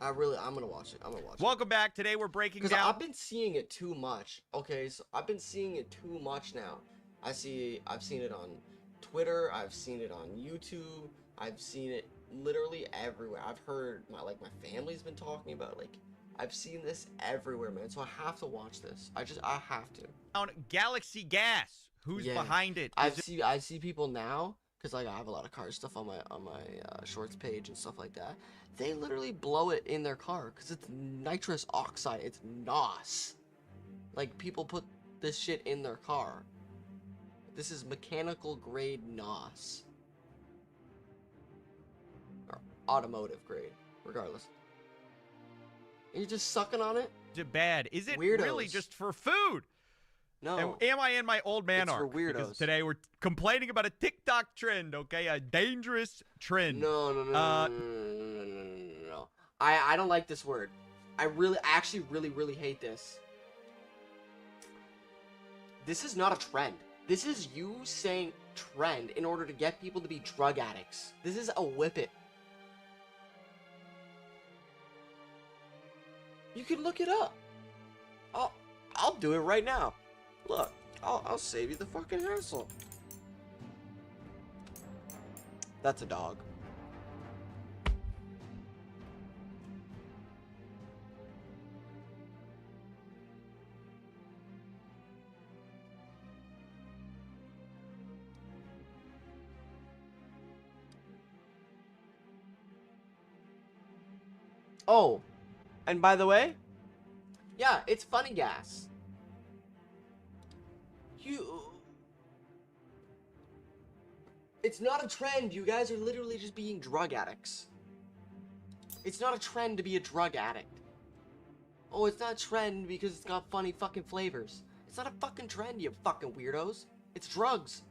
I'm gonna watch it. I'm gonna watch it. Welcome back. Today we're breaking Because down. I've been seeing it too much. Okay, so I've been seeing it too much now. I've seen it on Twitter. I've seen it on YouTube. I've seen it literally everywhere. I've heard my family's been talking about it. Like, I've seen this everywhere, man. So I have to watch this. I have to. Down Galaxy Gas. Who's Yeah. behind it? I see people now, because like I have a lot of car stuff on my shorts page and stuff like that. They literally blow it in their car because it's nitrous oxide. It's NOS. Like, people put this shit in their car. This is mechanical grade NOS. Or automotive grade, regardless. And you're just sucking on it? Bad. Is it Weirdos. really just for food? No. And am I in my old man It's for arc? Because weirdos. today we're complaining about a TikTok trend, okay? A dangerous trend. No. I don't like this word. I actually really hate this. This is not a trend. This is you saying trend in order to get people to be drug addicts. This is a whippet. You can look it up. I'll do it right now. Look, I'll save you the fucking hassle. That's a dog. Oh, and by the way, yeah, it's funny gas. It's not a trend. You guys are literally just being drug addicts. It's not a trend to be a drug addict. Oh, it's not a trend because it's got funny fucking flavors. It's not a fucking trend, you fucking weirdos. It's drugs.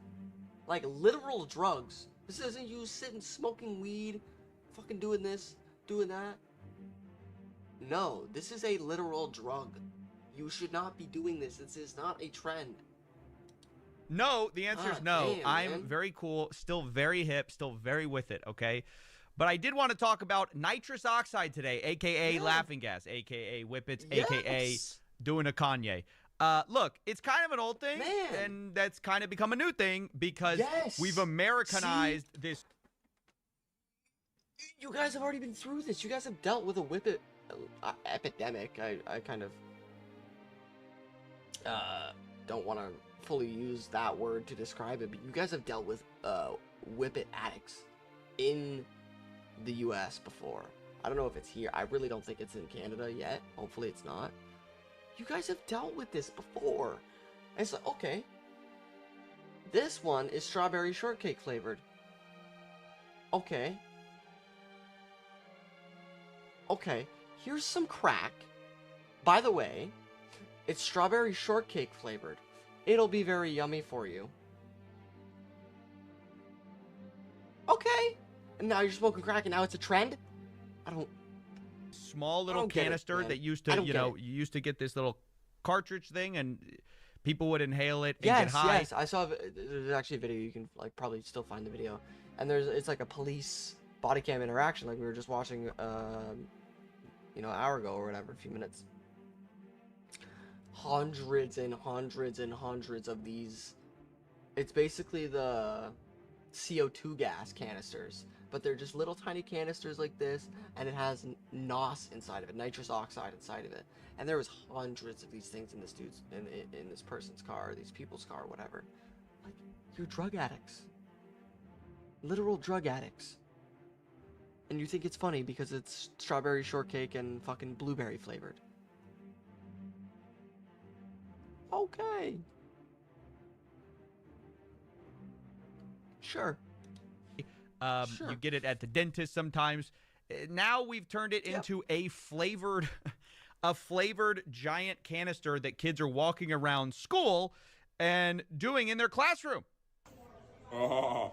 Like, literal drugs. This isn't you sitting smoking weed, fucking doing this, doing that. No, this is a literal drug. You should not be doing this. This is not a trend. No, the answer is no. Damn, I'm man. very cool, still very hip, still very with it, okay? But I did want to talk about nitrous oxide today, a.k.a. laughing gas, a.k.a. whippets, a.k.a. doing a Kanye. Look, it's kind of an old thing, Man. and that's kind of become a new thing because Yes. we've Americanized this. You guys have already been through this. You guys have dealt with a whippet epidemic. I kind of don't want to fully use that word to describe it, but you guys have dealt with whippet addicts in the US before. I don't know if it's here. I really don't think it's in Canada yet. Hopefully it's not. You guys have dealt with this before. And it's like, okay, this one is strawberry shortcake flavored. Okay, here's some crack. By the way, it's strawberry shortcake flavored. It'll be very yummy for you. Okay. And now you're smoking crack and now it's a trend? I don't... Small little get it, canister man. that used I to, don't you get know, it. you used to get this little cartridge thing and people would inhale it and Yes, get high. yes. I saw... There's actually a video. You can, like, probably still find the video. And it's like a police body cam interaction like we were just watching, you know, an hour ago or whatever, a few minutes. Hundreds and hundreds and hundreds of these. It's basically the CO2 gas canisters, but they're just little tiny canisters like this, and it has NOS inside of it, nitrous oxide inside of it. And there was hundreds of these things in this dude's, in this person's car, these people's car, whatever. Like, you're drug addicts, literal drug addicts, and you think it's funny because it's strawberry shortcake and fucking blueberry flavored. Okay. Sure. You get it at the dentist sometimes. Now we've turned it into a flavored giant canister that kids are walking around school and doing in their classroom. God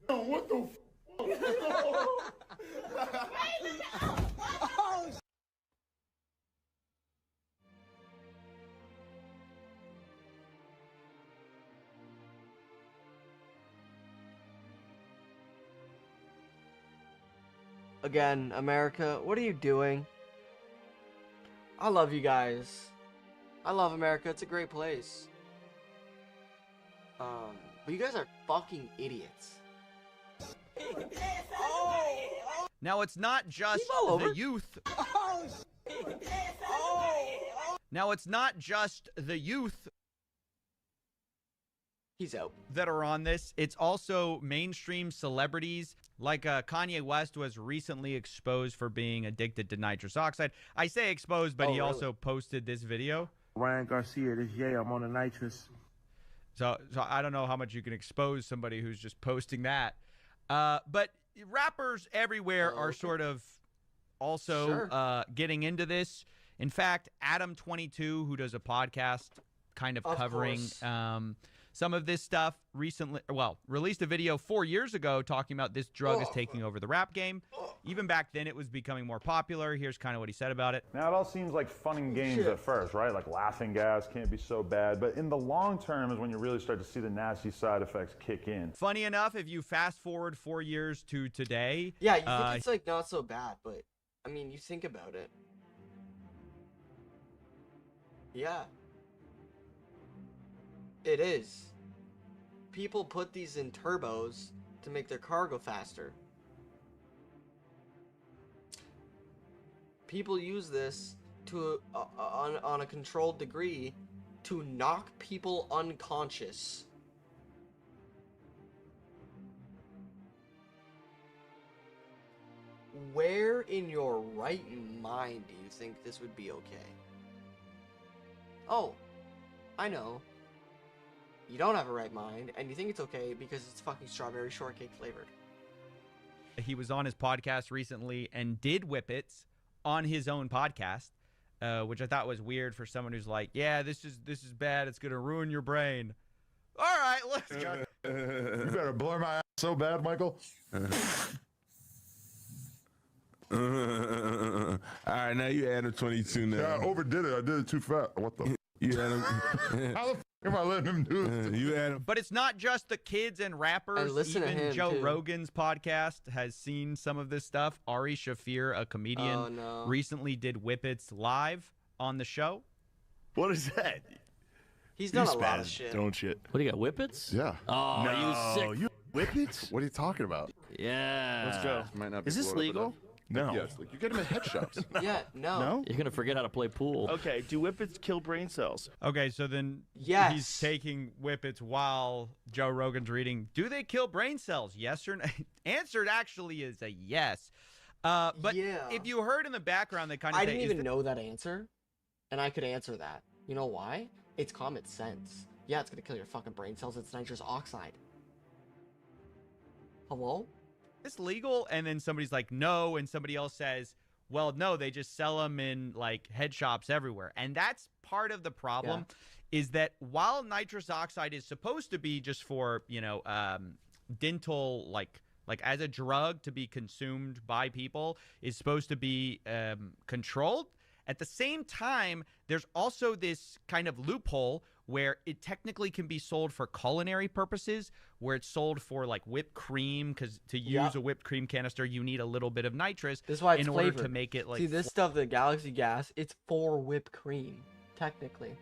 damn, what the Again, America, what are you doing? I love you guys. I love America. It's a great place. But you guys are fucking idiots. Now, it's not just the youth. Now, it's not just the youth He's out. that are on this. It's also mainstream celebrities. Like Kanye West was recently exposed for being addicted to nitrous oxide. I say exposed, but he also posted this video. Ryan Garcia, this Jay, I'm on the nitrous. So I don't know how much you can expose somebody who's just posting that. But rappers everywhere are sort of also getting into this. In fact, Adam22, who does a podcast kind of covering some of this stuff, released a video 4 years ago talking about this drug is taking over the rap game. Even back then, it was becoming more popular. Here's kind of what he said about it. Now, it all seems like fun and games at first, right? Like laughing gas can't be so bad. But in the long term is when you really start to see the nasty side effects kick in. Funny enough, if you fast forward 4 years to today. Yeah, you think it's like not so bad, but I mean, you think about it. Yeah. It is. People put these in turbos to make their car go faster. People use this to on a controlled degree to knock people unconscious. Where in your right mind do you think this would be okay? Oh, I know. You don't have a right mind, and you think it's okay because it's fucking strawberry shortcake flavored. He was on his podcast recently and did whippets on his own podcast, which I thought was weird for someone who's like, yeah, this is bad. It's going to ruin your brain. All right, let's go. You better blur my ass so bad, Michael. All right, now you Adam 22 now. Yeah, I overdid it. I did it too fast. What the? You Adam. How the f am I letting him do this? You Adam. But it's not just the kids and rappers. And listen to Even him, Joe too. Rogan's podcast has seen some of this stuff. Ari Shafir, a comedian, recently did whippets live on the show. What is that? He's done a lot of shit. Don't shit. What do you got, whippets? Yeah. Oh, No, you sick. you whippets? What are you talking about? Yeah. Let's go. Might not be Is this blown up legal? enough. No. Yes, like you get them at head shops. Yeah, no. No? You're going to forget how to play pool. Okay, do whippets kill brain cells? Okay, so then Yes. he's taking whippets while Joe Rogan's reading. Do they kill brain cells? Yes or no? Answered actually is a yes. But Yeah. if you heard in the background, they kind of I say, didn't is even know that answer, and I could answer that. You know why? It's common sense. Yeah, it's gonna kill your fucking brain cells. It's nitrous oxide. Hello? this legal? And then somebody's like, no, and somebody else says, well, no, they just sell them in like head shops everywhere. And that's part of the problem is that while nitrous oxide is supposed to be just for, you know, dental, like as a drug to be consumed by people, is supposed to be controlled. At the same time, there's also this kind of loophole where it technically can be sold for culinary purposes, where it's sold for like whipped cream, because to use a whipped cream canister, you need a little bit of nitrous This is why it's in order flavored. to make it like. See, this stuff, the Galaxy Gas, it's for whipped cream, technically.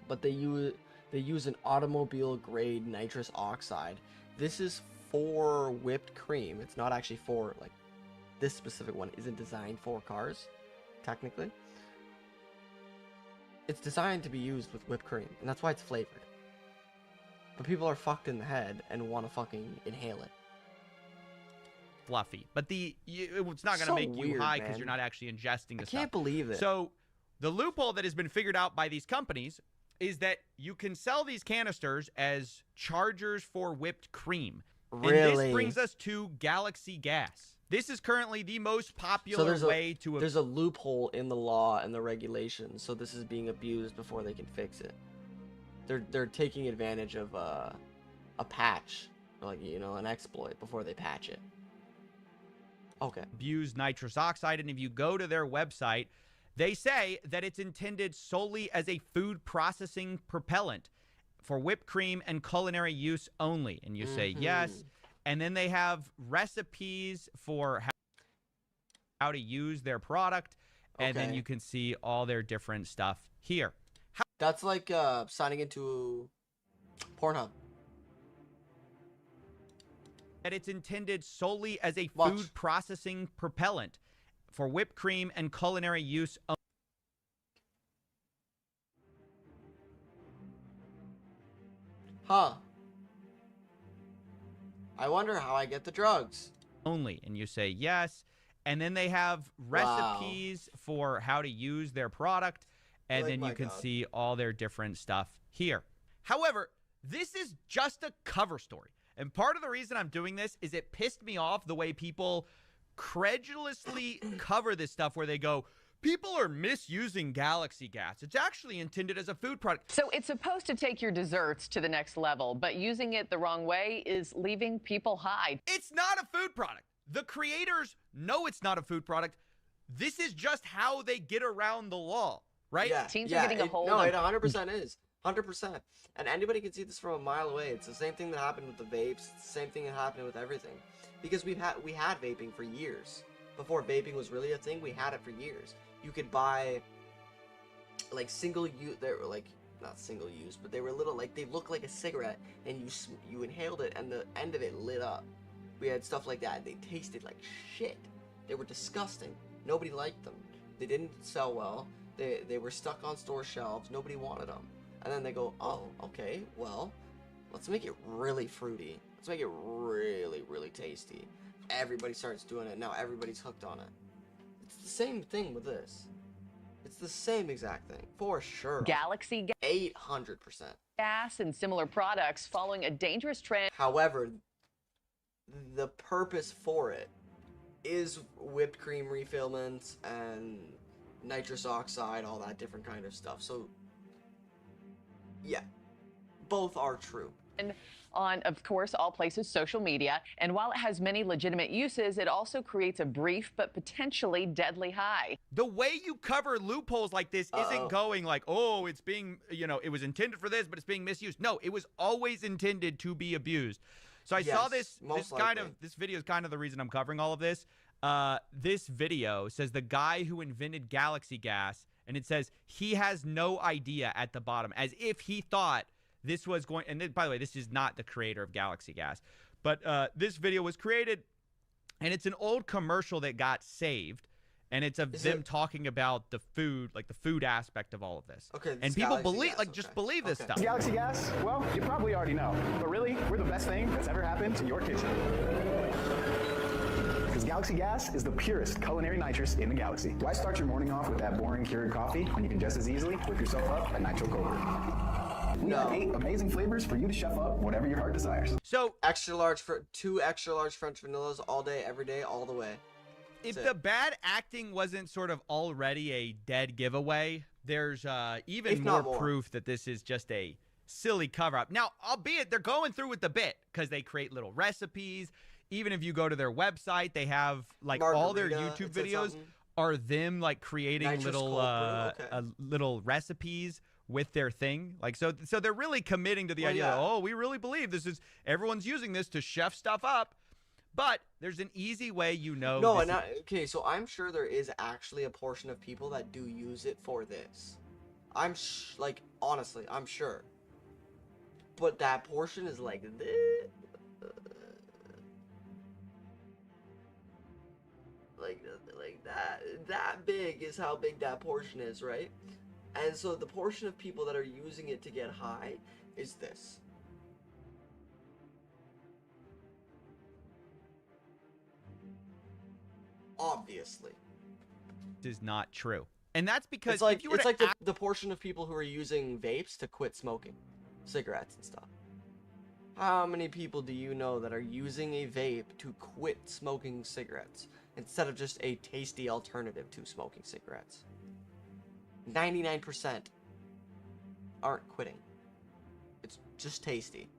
But they use an automobile grade nitrous oxide. This is for whipped cream. It's not actually for, like, this specific one isn't designed for cars, technically. It's designed to be used with whipped cream, and that's why it's flavored. But people are fucked in the head and want to fucking inhale it. Fluffy, but it's not going to So make you weird, high because man. you're not actually ingesting the I stuff. can't believe it. So the loophole that has been figured out by these companies is that you can sell these canisters as chargers for whipped cream. Really? And this brings us to Galaxy Gas. This is currently the most popular way to. There's a loophole in the law and the regulations, so this is being abused before they can fix it. They're taking advantage of a patch, like, you know, an exploit before they patch it. Okay. Abuse nitrous oxide, and if you go to their website, they say that it's intended solely as a food processing propellant for whipped cream and culinary use only. And you say yes, and then they have recipes for. how to use their product, and then Okay. you can see all their different stuff here. That's like signing into Pornhub. That it's intended solely as a Watch. food processing propellant for whipped cream and culinary use. Huh. I wonder how I get the drugs. Only, and you say yes, and then they have Wow. recipes for how to use their product, and Like, then my you can God. see all their different stuff here. However, this is just a cover story, and part of the reason I'm doing this is it pissed me off the way people credulously cover this stuff, where they go, people are misusing Galaxy Gas. It's actually intended as a food product. So it's supposed to take your desserts to the next level, but using it the wrong way is leaving people high. It's not a food product. The creators know it's not a food product. This is just how they get around the law, right? Yeah, Teens are yeah, getting a it- hold No, of- it 100% is. 100%. And anybody can see this from a mile away. It's the same thing that happened with the vapes. It's the same thing that happened with everything. Because we had vaping for years. Before vaping was really a thing, we had it for years. You could buy like single use. They were like not single use, but they were little, like they looked like a cigarette, and you inhaled it, and the end of it lit up. We had stuff like that. They tasted like shit. They were disgusting. Nobody liked them. They didn't sell well. They were stuck on store shelves. Nobody wanted them. And then they go, oh, okay, well, let's make it really fruity. Let's make it really, really tasty. Everybody starts doing it. Now everybody's hooked on it. It's the same thing with this. It's the same exact thing, for sure. Galaxy 800%. Gas and similar products following a dangerous trend. However, the purpose for it is whipped cream refillments and nitrous oxide, all that different kind of stuff. So, yeah, both are true. On, of course, all places, social media. And while it has many legitimate uses, it also creates a brief but potentially deadly high. The way you cover loopholes like this Uh-oh. isn't going like, oh, it's being, it was intended for this, but it's being misused. No, it was always intended to be abused. So I saw Yes, this most kind likely. this video is kind of the reason I'm covering all of this. This video says the guy who invented Galaxy Gas, and it says he has no idea at the bottom, as if he thought this was going, and then, by the way, this is not the creator of Galaxy Gas, but this video was created, and it's an old commercial that got saved, and it's of them talking about the food, like the food aspect of all of this. Okay, this and people Galaxy believe, Gas, like, just okay. believe this Okay. stuff. Galaxy Gas? Well, you probably already know. But really, we're the best thing that's ever happened to your kitchen. Because Galaxy Gas is the purest culinary nitrous in the galaxy. Why start your morning off with that boring Keurig coffee when you can just as easily whip yourself up a nitro cola? We have 8 amazing flavors for you to chef up whatever your heart desires. So Extra large for 2 extra large French vanillas all day, every day, all the way. if That's the it. bad acting wasn't sort of already a dead giveaway, there's even If more not more. proof that this is just a silly cover-up. Now, albeit they're going through with the bit, because they create little recipes. Even if you go to their website, they have, like, all their Margarita, YouTube it said videos something. are them, like, creating Nitrous little cold brew, okay. little recipes with their thing. Like, so they're really committing to the Well, idea yeah. that, oh, we really believe this is, everyone's using this to chef stuff up. But there's an easy way, No, this and okay, so I'm sure there is actually a portion of people that do use it for this. Like, honestly, I'm sure. But that portion is like this. Like that big is how big that portion is, right? And so the portion of people that are using it to get high is this. Obviously. is not true. And that's because It's like if you were it's to like the portion of people who are using vapes to quit smoking cigarettes and stuff. How many people do you know that are using a vape to quit smoking cigarettes instead of just a tasty alternative to smoking cigarettes? 99% aren't quitting. It's just tasty.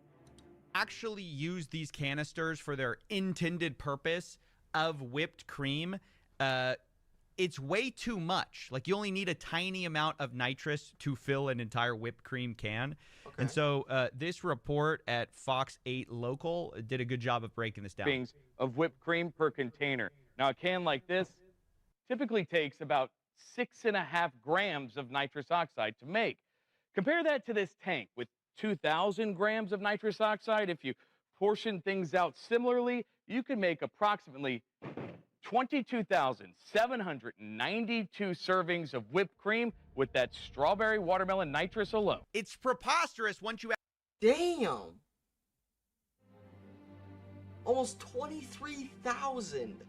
actually use these canisters for their intended purpose of whipped cream, it's way too much. Like, you only need a tiny amount of nitrous to fill an entire whipped cream can. Okay. And so this report at Fox 8 Local did a good job of breaking this down. Of whipped cream per container. Now, a can like this typically takes about 6.5 grams of nitrous oxide to make. Compare that to this tank with 2,000 grams of nitrous oxide. If you portion things out similarly, you can make approximately 22,792 servings of whipped cream with that strawberry watermelon nitrous alone. It's preposterous once you... Damn! Almost 23,000.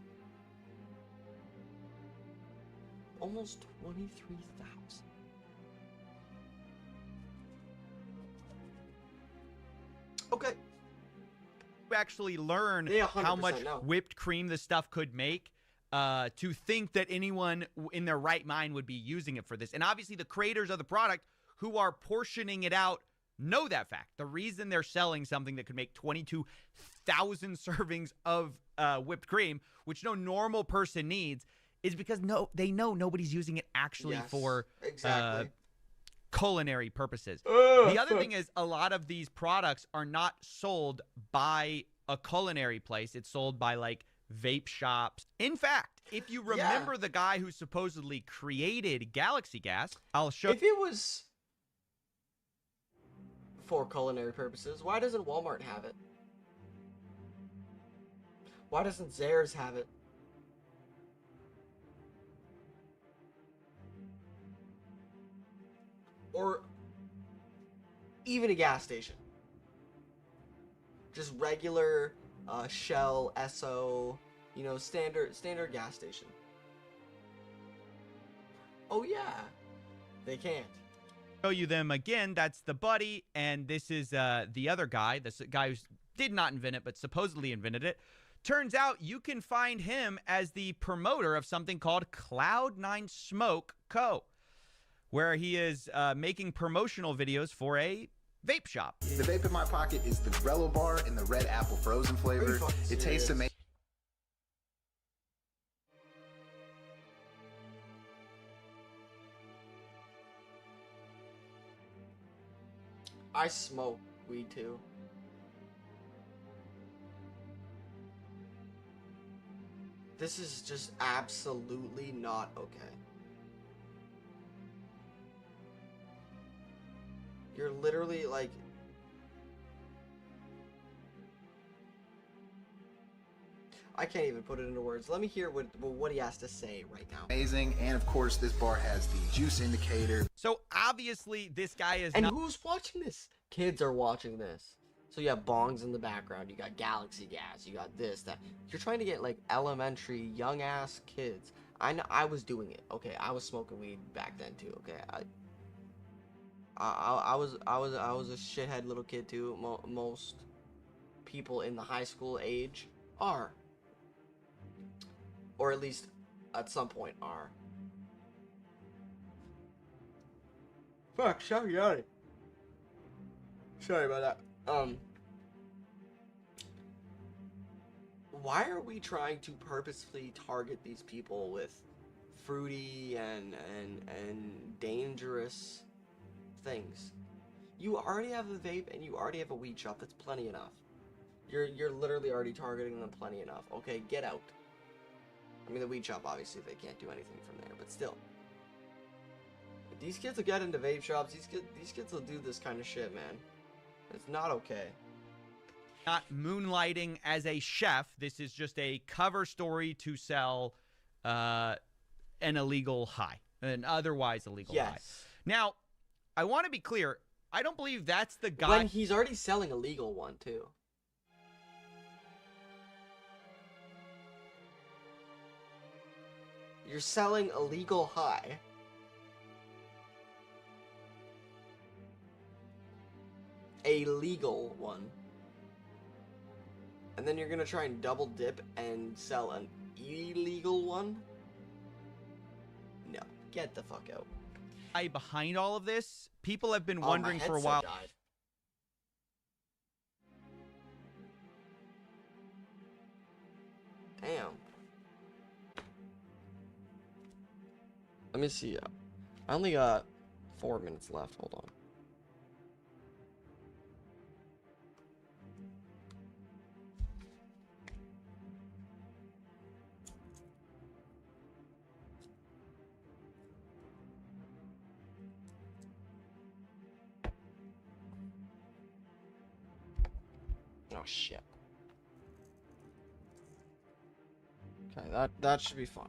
Almost 23,000. Okay. You actually learn They how 100% much know. whipped cream this stuff could make, to think that anyone in their right mind would be using it for this. And obviously the creators of the product who are portioning it out know that fact. The reason they're selling something that could make 22,000 servings of whipped cream, which no normal person needs, is because they know nobody's using it actually for exactly. culinary purposes. The other thing is a lot of these products are not sold by a culinary place. It's sold by like vape shops. In fact, if you remember the guy who supposedly created Galaxy Gas, I'll show If it was for culinary purposes, why doesn't Walmart have it? Why doesn't Zehrs have it? Or even a gas station. Just regular Shell, Esso, you know, standard gas station. Oh yeah, they can't. show you them again. That's the buddy, and this is the other guy. This guy who did not invent it, but supposedly invented it. Turns out you can find him as the promoter of something called Cloud9 Smoke Co., where he is making promotional videos for a vape shop. The vape in my pocket is the Grello bar in the red apple frozen flavor. It tastes amazing. I smoke weed too. This is just absolutely not okay. You're literally like... I can't even put it into words. Let me hear what he has to say right now. Amazing, and of course this bar has the juice indicator. So obviously this guy is And not... who's watching this? Kids are watching this. So you have bongs in the background, you got Galaxy Gas, you got this, that. You're trying to get like elementary, young ass kids. I know, I was doing it. Okay, I was smoking weed back then too. Okay, I was a shithead little kid too. Most people in the high school age are, or at least at some point are. Fuck, sorry about that. Why are we trying to purposefully target these people with fruity and dangerous things? You already have a vape and you already have a weed shop. That's plenty enough. You're literally already targeting them plenty enough. Okay, get out. I mean, the weed shop, obviously, they can't do anything from there, but still. If these kids will get into vape shops, these kids will do this kind of shit, man. It's not okay. Not moonlighting as a chef. This is just a cover story to sell an illegal high, an otherwise illegal high. Now, I want to be clear. I don't believe that's the guy. When he's already selling a legal one, too. You're selling a legal high. A legal one. And then you're gonna try and double dip and sell an illegal one? No, get the fuck out. Behind all of this, people have been wondering for a while. Died. Damn. Let me see. I only got 4 minutes left. Hold on. Oh shit. Okay, that should be fine.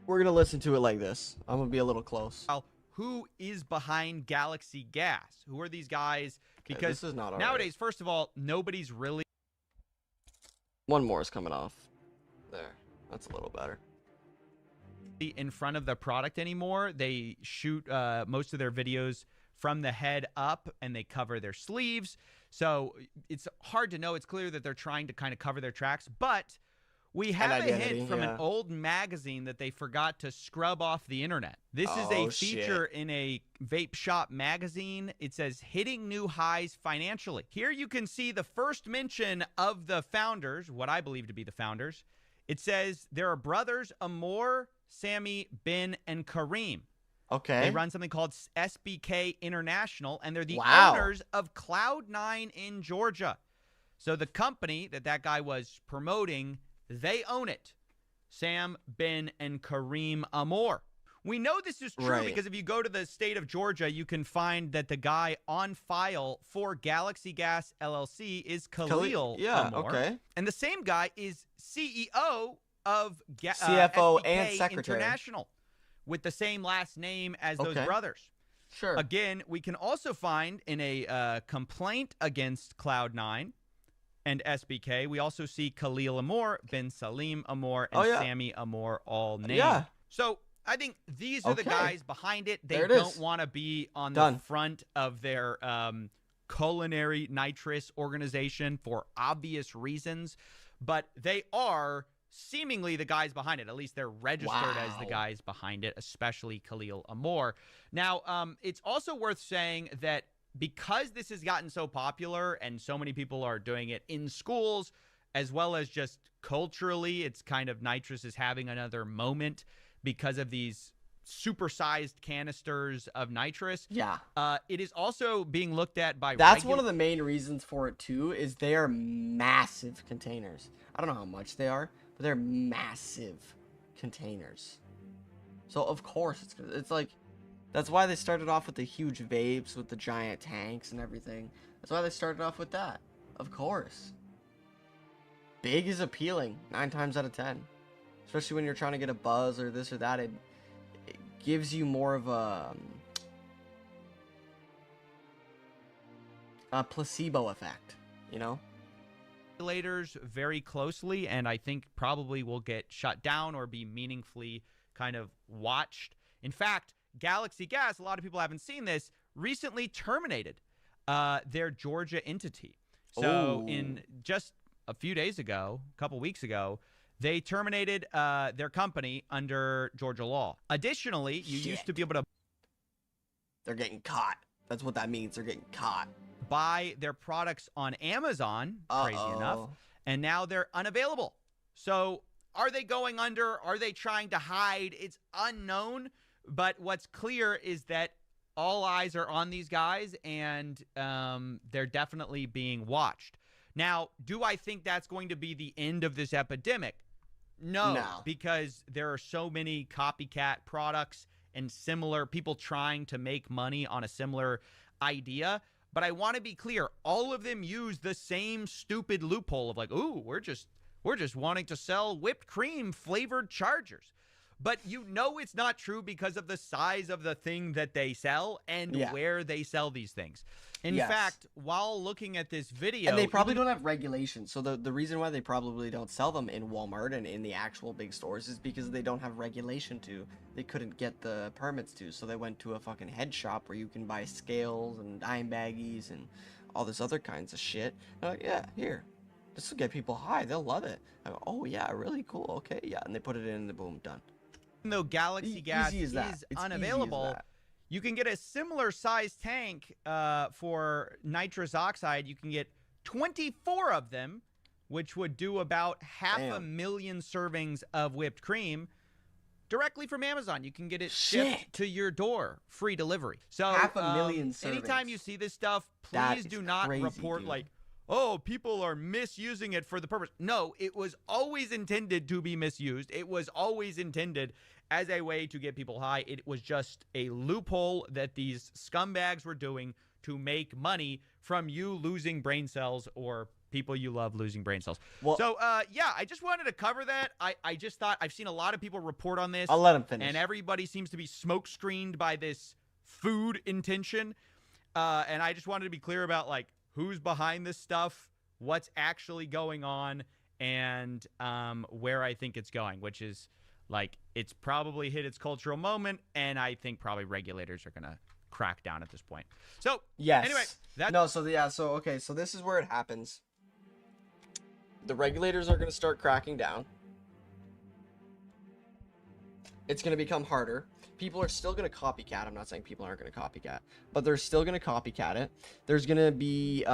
We're gonna listen to it like this. I'm gonna be a little close. Well, who is behind Galaxy Gas? Who are these guys? Because this is not all nowadays, first of all, nobody's really. One more is coming off. There. That's a little better. In front of the product anymore. They shoot most of their videos from the head up, and they cover their sleeves. So it's hard to know. It's clear that they're trying to kind of cover their tracks, but we have a hint from an old magazine that they forgot to scrub off the internet. This is a feature in a vape shop magazine. It says hitting new highs financially. Here you can see the first mention of the founders, what I believe to be the founders. It says there are brothers Amor, Sammy, Ben, and Kareem. Okay. They run something called SBK International, and they're the Wow. owners of Cloud9 in Georgia. So the company that guy was promoting, they own it. Sam, Ben, and Kareem Amor. We know this is true because if you go to the state of Georgia, you can find that the guy on file for Galaxy Gas LLC is Khalil Amor. Okay. And the same guy is CEO of CFO SBK and secretary. International with the same last name as those brothers. Sure. Again, we can also find in a complaint against Cloud9 and SBK, we also see Khalil Amor, Ben Salim Amor, and Sammy Amor all named. Yeah. So I think these are the guys behind it. They There it don't is. want to be on the front of their culinary nitrous organization for obvious reasons, but they are seemingly the guys behind it. At least they're registered as the guys behind it, especially Khalil Amor. Now, it's also worth saying that because this has gotten so popular and so many people are doing it in schools, as well as just culturally, it's kind of nitrous is having another moment because of these supersized canisters of nitrous. Yeah. It is also being looked at by That's one of the main reasons for it too, is they are massive containers. I don't know how much they are, but they're massive containers. So of course it's like, that's why they started off with the huge vapes with the giant tanks and everything. That's why they started off with that. Of course. Big is appealing 9 times out of 10. Especially when you're trying to get a buzz or this or that. It gives you more of a placebo effect, you know? Regulators very closely, and I think probably will get shut down or be meaningfully kind of watched. In fact, Galaxy Gas, a lot of people haven't seen this, recently terminated their Georgia entity. So in just a few days ago, a couple weeks ago, they terminated their company under Georgia law. Additionally, you used to be able to... They're getting caught. That's what that means. They're getting caught. Buy their products on Amazon, crazy enough, and now they're unavailable. So are they going under? Are they trying to hide? It's unknown. But what's clear is that all eyes are on these guys, and they're definitely being watched. Now, do I think that's going to be the end of this epidemic? No, because there are so many copycat products and similar people trying to make money on a similar idea. But I want to be clear, all of them use the same stupid loophole of like, ooh, we're just wanting to sell whipped cream flavored chargers. But you know it's not true because of the size of the thing that they sell and where they sell these things. In fact, while looking at this video... And they probably don't have regulations. So the reason why they probably don't sell them in Walmart and in the actual big stores is because they don't have regulation to. They couldn't get the permits to. So they went to a fucking head shop where you can buy scales and dime baggies and all this other kinds of shit. They're like, yeah, here. This will get people high. They'll love it. I go, oh, yeah, really cool. Okay, yeah. And they put it in and boom, done. Even though Galaxy Gas is unavailable, you can get a similar size tank for nitrous oxide. You can get 24 of them, which would do about 500,000 servings of whipped cream directly from Amazon. You can get it shipped to your door, free delivery. So 500,000 servings. Anytime you see this stuff, please do not report like, oh, people are misusing it for the purpose. No, it was always intended to be misused. It was always intended as a way to get people high. It was just a loophole that these scumbags were doing to make money from you losing brain cells or people you love losing brain cells. Well- so, yeah, I just wanted to cover that. I just thought I've seen a lot of people report on this. I'll let him finish. And everybody seems to be smoke screened by this food intention. And I just wanted to be clear about, like, who's behind this stuff, what's actually going on, and where I think it's going, which is, like, it's probably hit its cultural moment, and I think probably regulators are going to crack down at this point. So, Yes. anyway, that's... No, so yeah, so okay, so this is where it happens. The regulators are going to start cracking down. It's going to become harder. People are still going to copycat. I'm not saying people aren't going to copycat, but they're still going to copycat it. There's going to be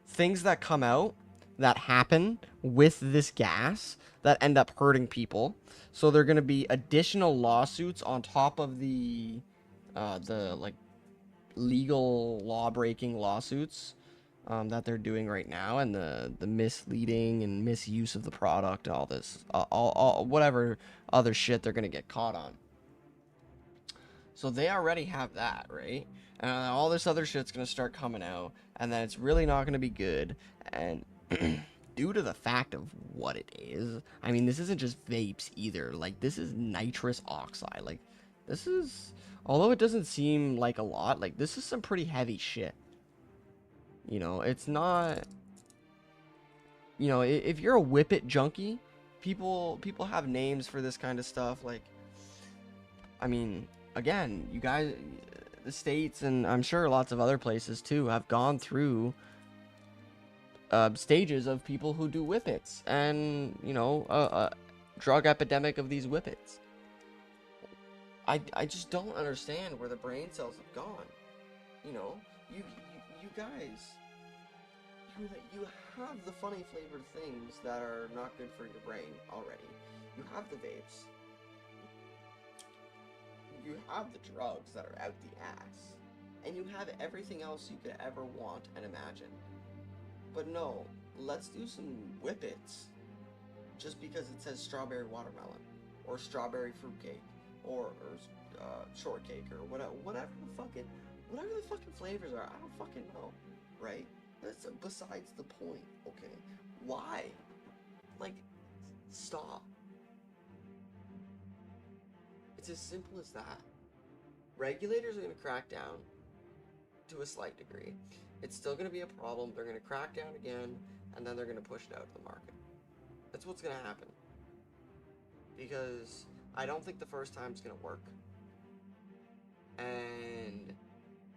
things that come out that happen with this gas that end up hurting people. So there are going to be additional lawsuits on top of the like legal law-breaking lawsuits that they're doing right now, and the misleading and misuse of the product, all this, all whatever other shit they're gonna get caught on. So they already have that, right? And all this other shit's gonna start coming out, and then it's really not gonna be good. And due to the fact of what it is, I mean, this isn't just vapes either. Like, this is nitrous oxide. Like, this is, although it doesn't seem like a lot, like, this is some pretty heavy shit. You know, it's not, you know, if you're a whippet junkie, people have names for this kind of stuff. Like, I mean, again, you guys, the States, and I'm sure lots of other places too, have gone through stages of people who do whippets, and, you know, a drug epidemic of these whippets. I just don't understand where the brain cells have gone. You know, you guys, you have the funny flavored things that are not good for your brain already. You have the vapes. You have the drugs that are out the ass. And you have everything else you could ever want and imagine. But no, let's do some whippets just because it says strawberry watermelon, or strawberry fruitcake, or shortcake, or whatever the fucking flavors are. I don't fucking know, right? That's besides the point, okay? Why? Like, stop. It's as simple as that. Regulators are going to crack down to a slight degree. It's still going to be a problem. They're going to crack down again, and then they're going to push it out to the market. That's what's going to happen. Because I don't think the first time's going to work. And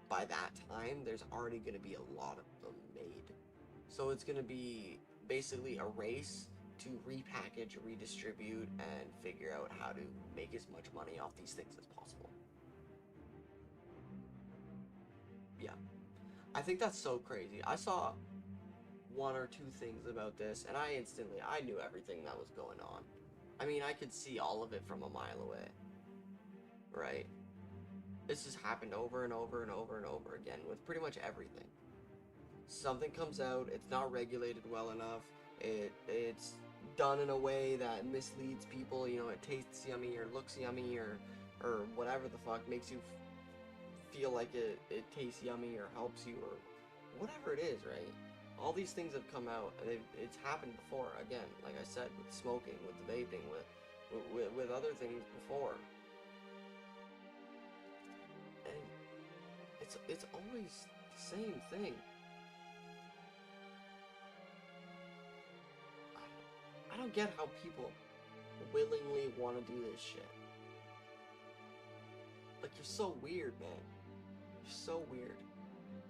by that time, there's already going to be a lot of them made. So it's going to be basically a race to repackage, redistribute, and figure out how to make as much money off these things as possible. Yeah. I think that's so crazy. I saw one or two things about this, and I knew everything that was going on. I mean, I could see all of it from a mile away. Right? This has happened over and over and over and over again with pretty much everything. Something comes out, it's not regulated well enough, it's done in a way that misleads people, you know, it tastes yummy or looks yummy or whatever the fuck makes you feel like it tastes yummy or helps you or whatever it is, right? All these things have come out, and it's happened before, again, like I said, with smoking, with the vaping, with other things before. And it's always the same thing. I don't get how people willingly want to do this shit. Like, you're so weird, man. You're so weird.